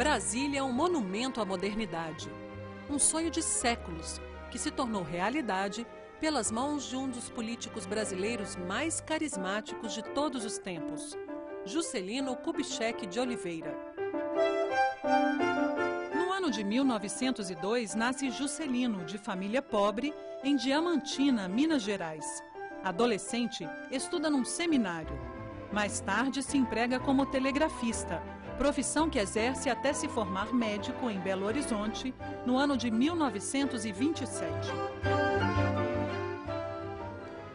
Brasília é um monumento à modernidade. Um sonho de séculos que se tornou realidade pelas mãos de um dos políticos brasileiros mais carismáticos de todos os tempos, Juscelino Kubitschek de Oliveira. No ano de 1902, nasce Juscelino, de família pobre, em Diamantina, Minas Gerais. Adolescente, estuda num seminário. Mais tarde, se emprega como telegrafista, profissão que exerce até se formar médico em Belo Horizonte, no ano de 1927.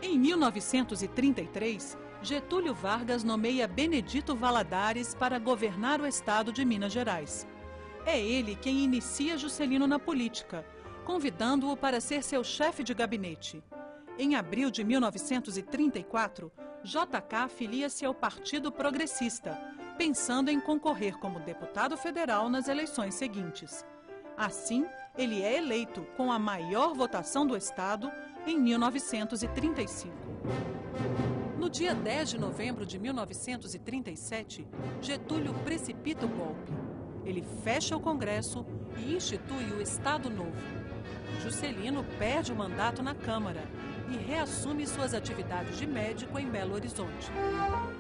Em 1933, Getúlio Vargas nomeia Benedito Valadares para governar o estado de Minas Gerais. É ele quem inicia Juscelino na política, convidando-o para ser seu chefe de gabinete. Em abril de 1934, JK filia-se ao Partido Progressista, pensando em concorrer como deputado federal nas eleições seguintes. Assim, ele é eleito com a maior votação do estado em 1935. No dia 10 de novembro de 1937, Getúlio precipita o golpe. Ele fecha o Congresso e institui o Estado Novo. Juscelino perde o mandato na Câmara e reassume suas atividades de médico em Belo Horizonte.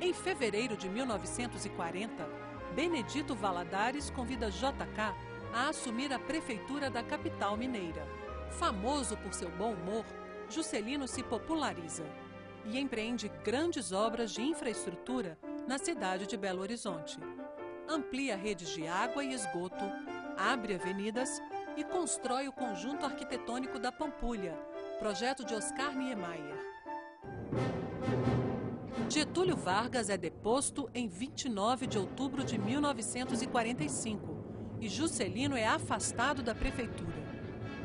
Em fevereiro de 1940, Benedito Valadares convida JK a assumir a prefeitura da capital mineira. Famoso por seu bom humor, Juscelino se populariza e empreende grandes obras de infraestrutura na cidade de Belo Horizonte. Amplia redes de água e esgoto, abre avenidas e constrói o conjunto arquitetônico da Pampulha, projeto de Oscar Niemeyer. Getúlio Vargas é deposto em 29 de outubro de 1945 e Juscelino é afastado da prefeitura.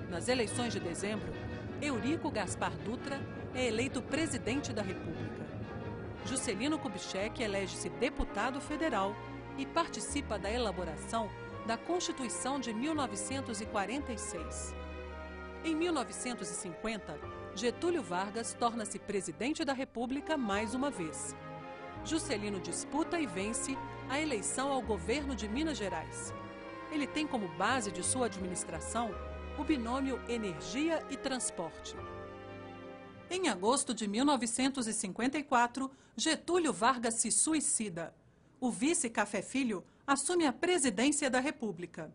Nas eleições de dezembro, Eurico Gaspar Dutra é eleito presidente da República. Juscelino Kubitschek elege-se deputado federal e participa da elaboração da Constituição de 1946. Em 1950, Getúlio Vargas torna-se presidente da República mais uma vez. Juscelino disputa e vence a eleição ao governo de Minas Gerais. Ele tem como base de sua administração o binômio energia e transporte. Em agosto de 1954, Getúlio Vargas se suicida. O vice Café Filho assume a presidência da República.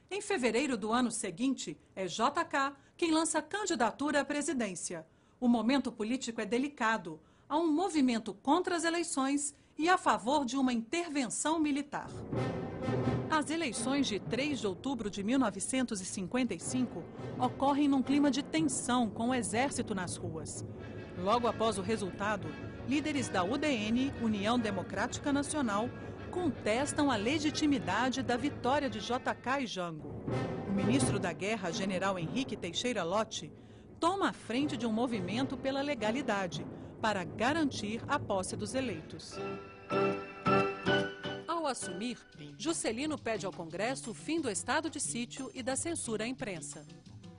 Em fevereiro do ano seguinte, é JK quem lança candidatura à presidência. O momento político é delicado. Há um movimento contra as eleições e a favor de uma intervenção militar. As eleições de 3 de outubro de 1955 ocorrem num clima de tensão com o exército nas ruas. Logo após o resultado, líderes da UDN, União Democrática Nacional, contestam a legitimidade da vitória de JK e Jango. O ministro da Guerra, general Henrique Teixeira Lott, toma a frente de um movimento pela legalidade para garantir a posse dos eleitos. Ao assumir, Juscelino pede ao Congresso o fim do estado de sítio e da censura à imprensa.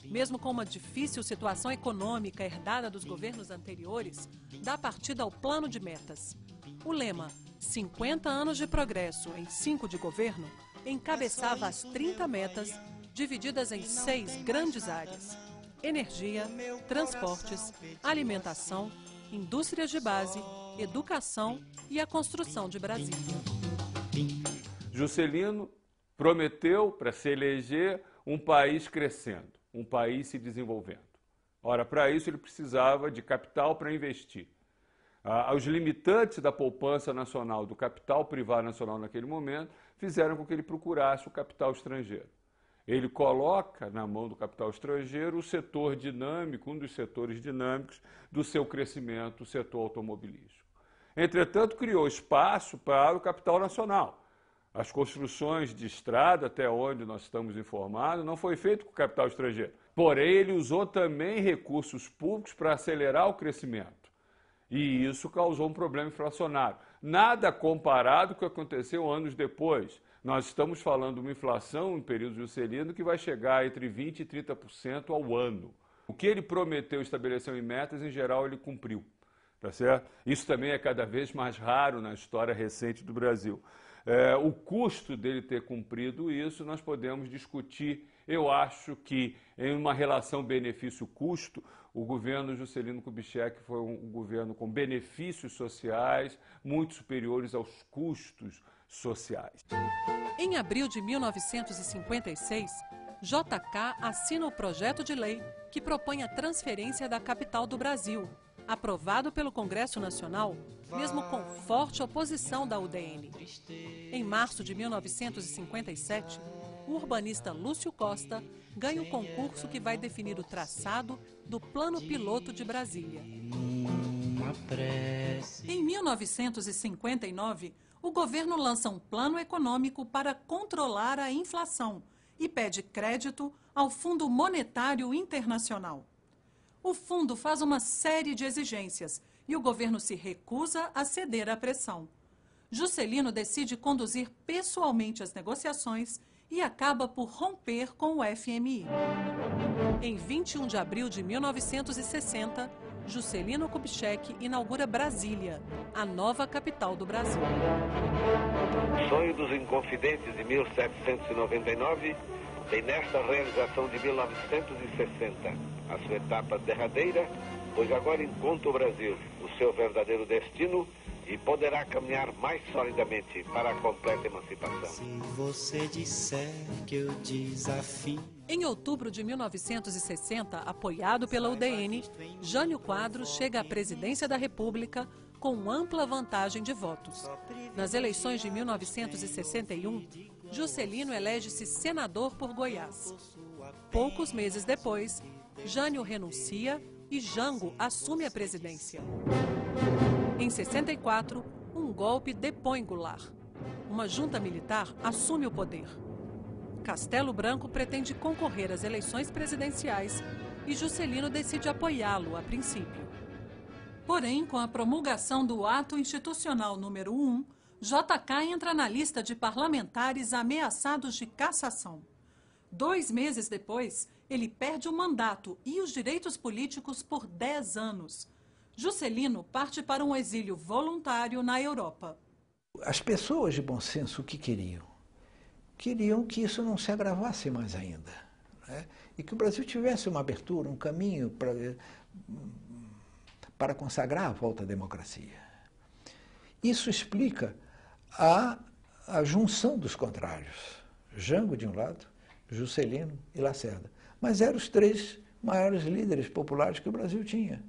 Mesmo com uma difícil situação econômica herdada dos governos anteriores, dá partida ao plano de metas. O lema 50 anos de progresso em 5 de governo encabeçava as 30 metas divididas em 6 grandes áreas: energia, transportes, alimentação, indústrias de base, educação e a construção de Brasília. Juscelino prometeu, para se eleger, um país crescendo, um país se desenvolvendo. Ora, para isso ele precisava de capital para investir. Os limitantes da poupança nacional, do capital privado nacional naquele momento, fizeram com que ele procurasse o capital estrangeiro. Ele coloca na mão do capital estrangeiro o setor dinâmico, um dos setores dinâmicos do seu crescimento, o setor automobilístico. Entretanto, criou espaço para o capital nacional. As construções de estrada, até onde nós estamos informados, não foi feito com capital estrangeiro. Porém, ele usou também recursos públicos para acelerar o crescimento. E isso causou um problema inflacionário. Nada comparado com o que aconteceu anos depois. Nós estamos falando de uma inflação no período Juscelino que vai chegar entre 20% e 30% ao ano. O que ele prometeu e estabeleceu em metas, em geral, ele cumpriu. Tá certo? Isso também é cada vez mais raro na história recente do Brasil. O custo dele ter cumprido isso, nós podemos discutir. Eu acho que, em uma relação benefício-custo, o governo Juscelino Kubitschek foi um governo com benefícios sociais muito superiores aos custos sociais. Em abril de 1956, JK assina o projeto de lei que propõe a transferência da capital do Brasil, aprovado pelo Congresso Nacional, mesmo com forte oposição da UDN. Em março de 1957, o urbanista Lúcio Costa ganha o concurso que vai definir o traçado do Plano Piloto de Brasília. Em 1959, o governo lança um plano econômico para controlar a inflação e pede crédito ao Fundo Monetário Internacional. O fundo faz uma série de exigências e o governo se recusa a ceder à pressão. Juscelino decide conduzir pessoalmente as negociações e acaba por romper com o FMI. Em 21 de abril de 1960, Juscelino Kubitschek inaugura Brasília, a nova capital do Brasil. Sonho dos Inconfidentes de 1799 tem nesta realização de 1960 a sua etapa derradeira, pois agora encontra o Brasil o seu verdadeiro destino e poderá caminhar mais solidamente para a completa emancipação. Se você disser que eu desafio. Em outubro de 1960, apoiado pela UDN, Jânio Quadros chega à presidência da República com ampla vantagem de votos. Nas eleições de 1961, Juscelino elege-se senador por Goiás. Poucos meses depois, Jânio renuncia e Jango assume a presidência. Em 64, um golpe depõe Goulart. Uma junta militar assume o poder. Castelo Branco pretende concorrer às eleições presidenciais e Juscelino decide apoiá-lo a princípio. Porém, com a promulgação do Ato Institucional número 1, JK entra na lista de parlamentares ameaçados de cassação. 2 meses depois, ele perde o mandato e os direitos políticos por 10 anos. Juscelino parte para um exílio voluntário na Europa. As pessoas de bom senso o que queriam? Queriam que isso não se agravasse mais ainda, né? E que o Brasil tivesse uma abertura, um caminho para consagrar a volta à democracia. Isso explica a junção dos contrários, Jango de um lado, Juscelino e Lacerda. Mas eram os 3 maiores líderes populares que o Brasil tinha.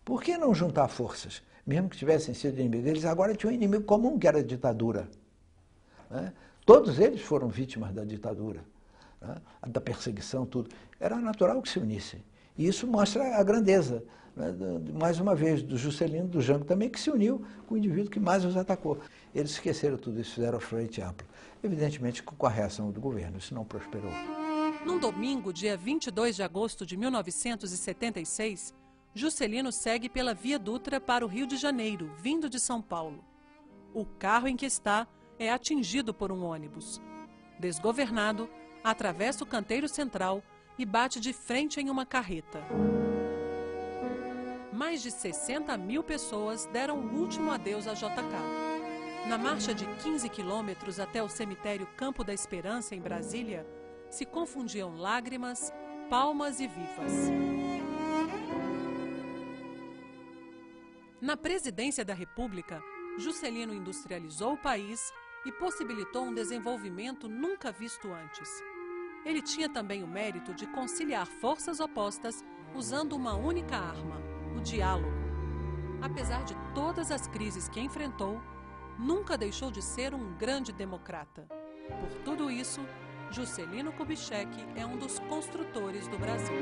Por que não juntar forças? Mesmo que tivessem sido inimigos, eles agora tinham um inimigo comum, que era a ditadura, né? Todos eles foram vítimas da ditadura, né? Da perseguição, tudo. Era natural que se unissem. E isso mostra a grandeza, né? Mais uma vez, do Juscelino, do Jango também, que se uniu com o indivíduo que mais os atacou. Eles esqueceram tudo isso, fizeram frente ampla. Evidentemente, com a reação do governo, isso não prosperou. Num domingo, dia 22 de agosto de 1976, Juscelino segue pela Via Dutra para o Rio de Janeiro, vindo de São Paulo. O carro em que está é atingido por um ônibus. Desgovernado, atravessa o canteiro central e bate de frente em uma carreta. Mais de 60 mil pessoas deram o último adeus a JK. Na marcha de 15 quilômetros até o cemitério Campo da Esperança, em Brasília, se confundiam lágrimas, palmas e vivas. Na presidência da República, Juscelino industrializou o país e possibilitou um desenvolvimento nunca visto antes. Ele tinha também o mérito de conciliar forças opostas usando uma única arma, o diálogo. Apesar de todas as crises que enfrentou, nunca deixou de ser um grande democrata. Por tudo isso, Juscelino Kubitschek é um dos construtores do Brasil.